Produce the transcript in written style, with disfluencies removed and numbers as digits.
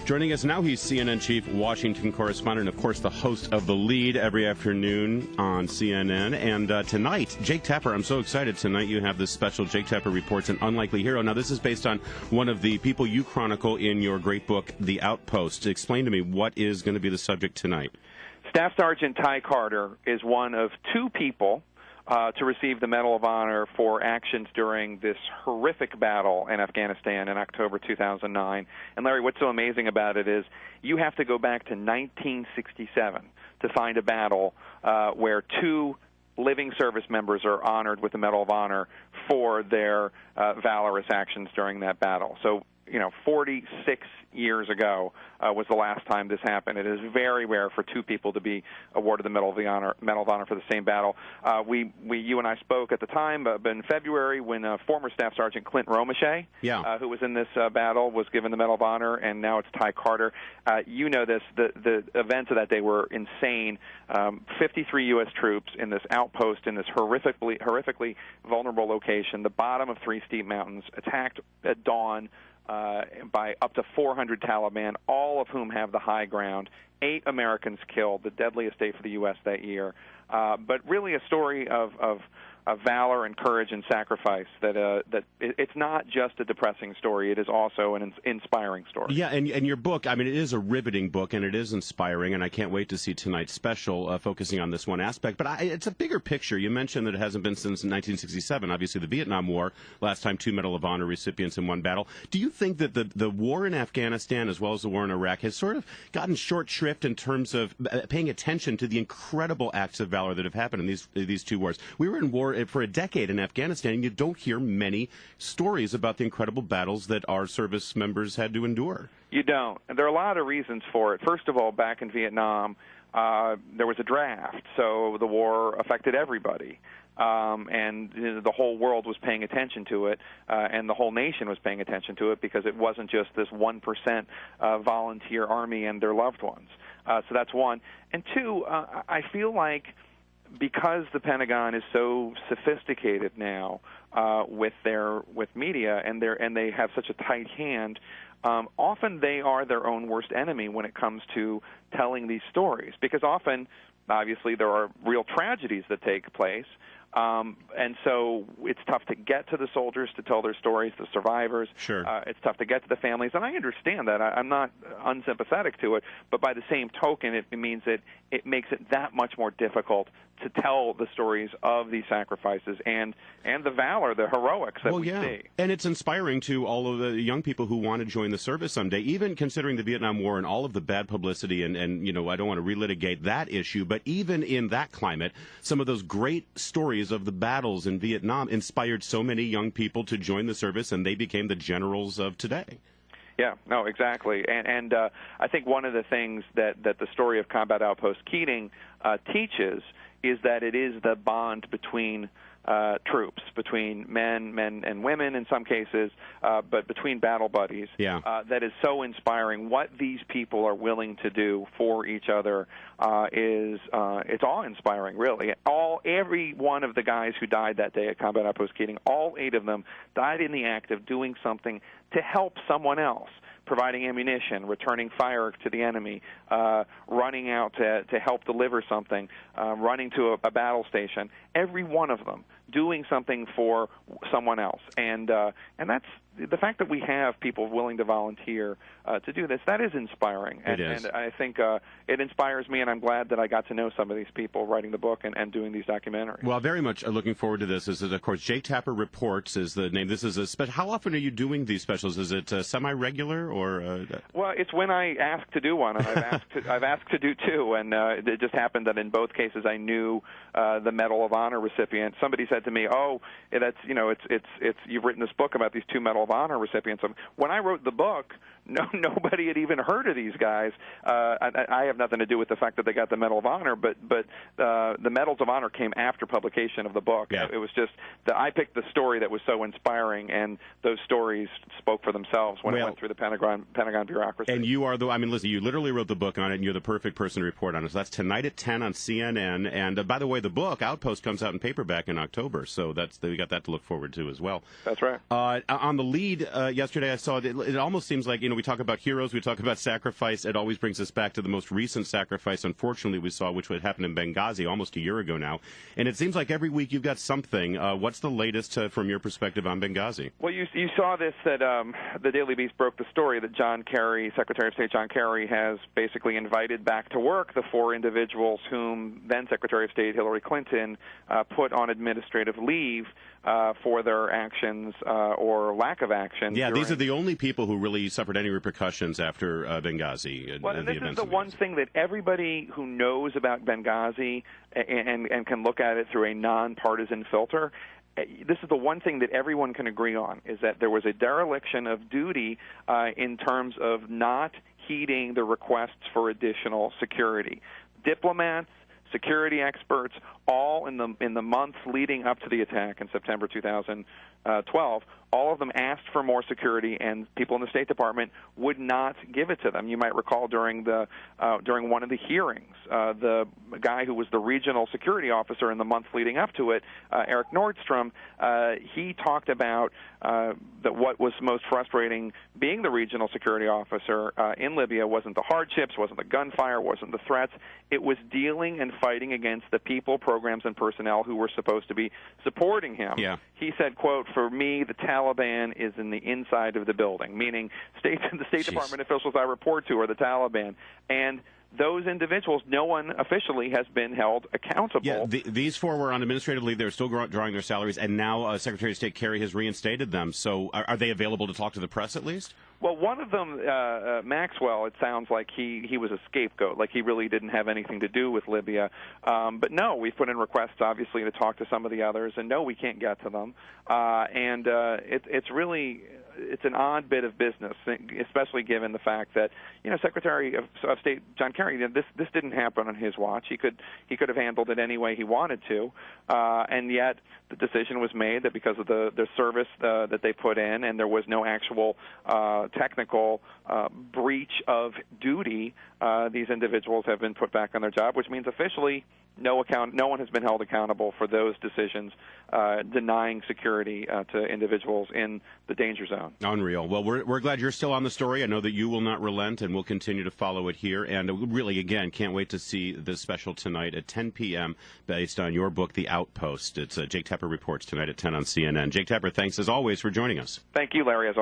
Joining us now, he's CNN chief, Washington correspondent, of course, the host of The Lead every afternoon on CNN. And tonight, Jake Tapper, I'm so excited. Tonight you have this special Jake Tapper Reports an Unlikely Hero. Now, this is based on one of the people you chronicle in your great book, The Outpost. Explain to me, what is going to be the subject tonight? Staff Sergeant Ty Carter is one of two people to receive the Medal of Honor for actions during this horrific battle in Afghanistan in October 2009. And Larry, what's so amazing about it is you have to go back to 1967 to find a battle where two living service members are honored with the Medal of Honor for their valorous actions during that battle. So, 46 years ago was the last time this happened. It is very rare for two people to be awarded the Medal of Honor for the same battle. You and I spoke at the time, in February, when former Staff Sergeant Clint Romeshay, who was in this battle, was given the Medal of Honor, and now it's Ty Carter. You know this. The events of that day were insane. 53 U.S. troops in this outpost in this horrifically vulnerable location, the bottom of three steep mountains, attacked at dawn by up to 400 Taliban, all of whom have the high ground. 8 Americans killed, the deadliest day for the U.S. that year. But really a story of valor and courage and sacrifice that it's not just a depressing story. It is also an inspiring story. Yeah, and your book, I mean, it is a riveting book, and it is inspiring, and I can't wait to see tonight's special focusing on this one aspect. But it's a bigger picture. You mentioned that it hasn't been since 1967, obviously the Vietnam War, last time 2 Medal of Honor recipients in one battle. Do you think that the war in Afghanistan as well as the war in Iraq has sort of gotten short shrift in terms of paying attention to the incredible acts of valor that have happened in these two wars? We were in war for a decade in Afghanistan, and you don't hear many stories about the incredible battles that our service members had to endure. You don't. And there are a lot of reasons for it. First of all, back in Vietnam, there was a draft, so the war affected everybody. And the whole world was paying attention to it, and the whole nation was paying attention to it because it wasn't just this 1% volunteer army and their loved ones. So that's one. And two, I feel like because the Pentagon is so sophisticated now with media and they have such a tight hand, often they are their own worst enemy when it comes to telling these stories. Because often, obviously, there are real tragedies that take place. And so it's tough to get to the soldiers to tell their stories, the survivors. Sure. It's tough to get to the families, and I understand that. I'm not unsympathetic to it, but by the same token, it means that it makes it that much more difficult to tell the stories of these sacrifices and the valor, the heroics that we see. And it's inspiring to all of the young people who want to join the service someday, even considering the Vietnam War and all of the bad publicity, and I don't want to relitigate that issue, but even in that climate, some of those great stories of the battles in Vietnam inspired so many young people to join the service, and they became the generals of today. Yeah, no, exactly. And I think one of the things that the story of Combat Outpost Keating teaches is that it is the bond between troops, between men and women in some cases, but between battle buddies, that is so inspiring. What these people are willing to do for each other is it's awe-inspiring, really. Every one of the guys who died that day at Combat Outpost Keating, all 8 of them died in the act of doing something to help someone else, providing ammunition, returning fire to the enemy, running out to help deliver something, running to a battle station. Every one of them doing something for someone else, and that's the fact that we have people willing to volunteer to do this. That is inspiring, and I think it inspires me, and I'm glad that I got to know some of these people writing the book and doing these documentaries. Well, very much looking forward to this. This is, of course, Jake Tapper Reports is the name. This is a special. How often are you doing these specials? Is it semi-regular or? Well, it's when I ask to do one, and I've asked to do 2, and it just happened that in both cases I knew the Medal of Honor recipient. Somebody said to me, "Oh, that's it's you've written this book about these 2 Medal of Honor recipients." When I wrote the book, nobody had even heard of these guys. I have nothing to do with the fact that they got the Medal of Honor, but the Medals of Honor came after publication of the book. Yeah. It was just that I picked the story that was so inspiring, and those stories spoke for themselves when it went through the Pentagon bureaucracy. And you are listen, you literally wrote the book on it, and you're the perfect person to report on it. So that's tonight at 10 on CNN. And by the way, the book Outpost comes out in paperback in October, so we got that to look forward to as well. That's right. On The Lead yesterday, I saw it almost seems like we talk about heroes, we talk about sacrifice. It always brings us back to the most recent sacrifice, unfortunately, we saw, which would happen in Benghazi almost a year ago now. And it seems like every week you've got something. What's the latest from your perspective on Benghazi? Well, you saw this, that the Daily Beast broke the story that John Kerry, Secretary of State John Kerry, has basically invited back to work the 4 individuals whom then Secretary of State Hillary Clinton put on administrative leave for their actions or lack of action. Yeah, these are the only people who really suffered any repercussions after Benghazi. Well, and this is the one thing that everybody who knows about Benghazi and can look at it through a nonpartisan filter, this is the one thing that everyone can agree on, is that there was a dereliction of duty in terms of not heeding the requests for additional security. Diplomats, security experts, all in the months leading up to the attack in September 2012, all of them asked for more security, and people in the State Department would not give it to them. You might recall during one of the hearings, the guy who was the regional security officer in the months leading up to it, Eric Nordstrom, he talked about that what was most frustrating being the regional security officer in Libya wasn't the hardships, wasn't the gunfire, wasn't the threats. It was dealing and fighting against the people, programs, and personnel who were supposed to be supporting him. Yeah. He said, quote, "For me, the Taliban is in the inside of the building," meaning the State Department officials I report to are the Taliban. And those individuals, no one officially has been held accountable. Yeah, these 4 were on administrative leave. They're still drawing their salaries, and now Secretary of State Kerry has reinstated them. So are they available to talk to the press at least? Well, one of them, Maxwell, it sounds like he was a scapegoat, like he really didn't have anything to do with Libya. But no, we've put in requests, obviously, to talk to some of the others, and no, we can't get to them. It's an odd bit of business, especially given the fact that, Secretary of State John Kerry, this didn't happen on his watch. He could have handled it any way he wanted to, and yet the decision was made that because of the service that they put in, and there was no actual technical breach of duty, these individuals have been put back on their job, which means officially no one has been held accountable for those decisions denying security to individuals in the danger zone. Unreal. Well, we're glad you're still on the story. I know that you will not relent, and we'll continue to follow it here. And really, again, can't wait to see this special tonight at 10 p.m. based on your book, The Outpost. It's Jake Tepper reports tonight at 10 on CNN. Jake Tepper, thanks as always for joining us. Thank you, Larry. As